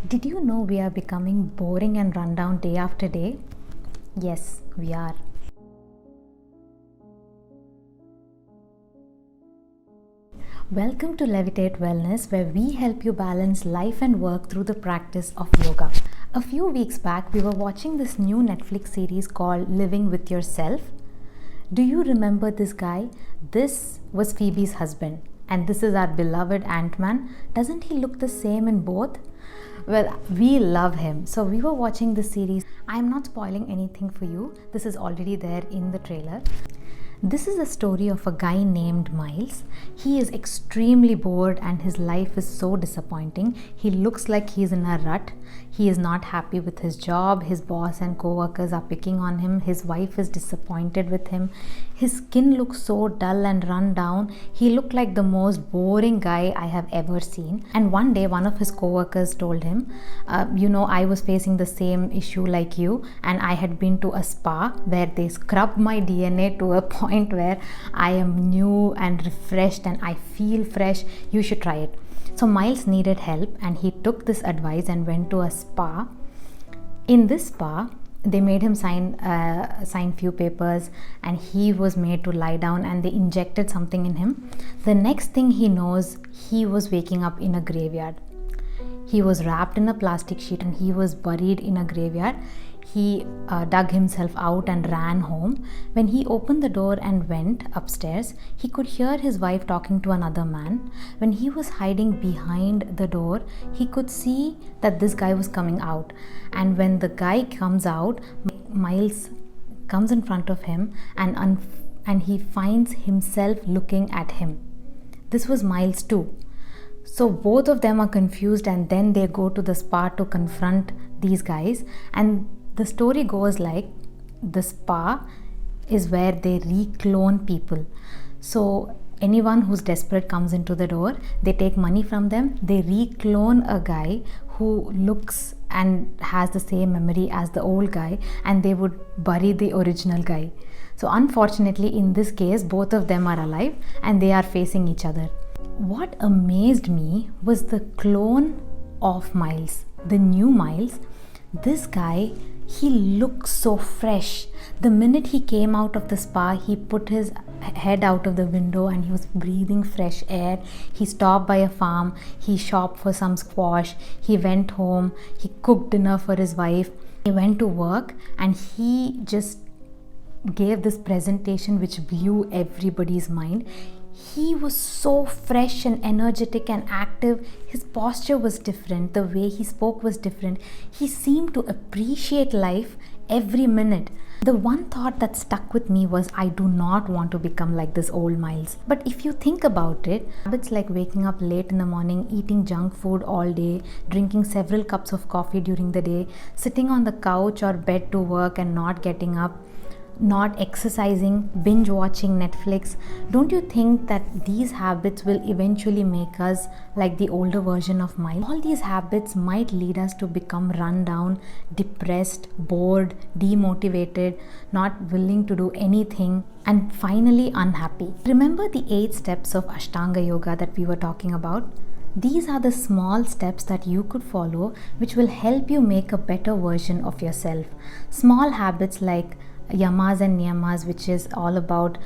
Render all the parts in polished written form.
Did you know we are becoming boring and run down day after day? Yes, we are. Welcome to Levitate Wellness, where we help you balance life and work through the practice of yoga. A few weeks back, we were watching this new Netflix series called Living with Yourself. Do you remember this guy? This was Phoebe's husband, and this is our beloved Ant-Man. Doesn't he look the same in both? Well, we love him. So we were watching this series. I'm not spoiling anything for you. This is already there in the trailer. This is a story of a guy named Miles. He is extremely bored and his life is so disappointing. He looks like he's in a rut. He is not happy with his job. His boss and co-workers are picking on him. His wife is disappointed with him. His skin looks so dull and run down. He looked like the most boring guy I have ever seen. And one day, one of his co-workers told him, I was facing the same issue like you, and I had been to a spa where they scrubbed my DNA to a point where I am new and refreshed and I feel fresh. You should try it. So Miles needed help and he took this advice and went to a spa. In this spa, they made him sign few papers, and he was made to lie down, and they injected something in him. The next thing he knows, he was waking up in a graveyard. He was wrapped in a plastic sheet and he was buried in a graveyard. He dug himself out and ran home. When he opened the door and went upstairs, he could hear his wife talking to another man. When he was hiding behind the door, he could see that this guy was coming out. And when the guy comes out, Miles comes in front of him and he finds himself looking at him. This was Miles too. So both of them are confused, and then they go to the spa to confront these guys. And the story goes like, the spa is where they reclone people. So anyone who's desperate comes into the door, they take money from them, they reclone a guy who looks and has the same memory as the old guy, and they would bury the original guy. So unfortunately, in this case, both of them are alive and they are facing each other. What amazed me was the clone of Miles, the new Miles. This guy, he looks so fresh. The minute he came out of the spa, he put his head out of the window and he was breathing fresh air. He stopped by a farm, he shopped for some squash, he went home, he cooked dinner for his wife, he went to work, and he just gave this presentation which blew everybody's mind. He was so fresh and energetic and active. His posture was different. The way he spoke was different. He seemed to appreciate life every minute. The one thought that stuck with me was, I do not want to become like this old Miles. But if you think about it, habits like waking up late in the morning, eating junk food all day, drinking several cups of coffee during the day, sitting on the couch or bed to work and not getting up, not exercising, binge watching Netflix, don't you think that these habits will eventually make us like the older version of Miles? All these habits might lead us to become run down, depressed, bored, demotivated, not willing to do anything, and finally unhappy. Remember the 8 steps of Ashtanga Yoga that we were talking about? These are the small steps that you could follow which will help you make a better version of yourself. Small habits like yamas and niyamas, which is all about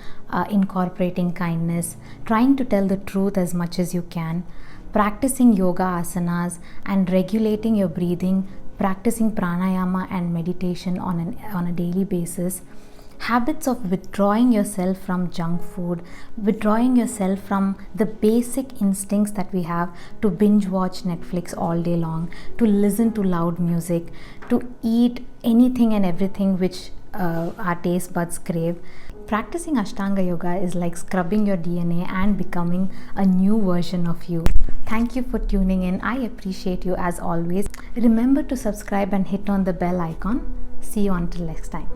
incorporating kindness, trying to tell the truth as much as you can, practicing yoga asanas and regulating your breathing, practicing pranayama and meditation on a daily basis, habits of withdrawing yourself from junk food, withdrawing yourself from the basic instincts that we have to binge watch Netflix all day long, to listen to loud music, to eat anything and everything which our taste buds crave. Practicing Ashtanga Yoga is like scrubbing your DNA and becoming a new version of you. Thank you for tuning in. I appreciate you as always. Remember to subscribe and hit on the bell icon. See you until next time.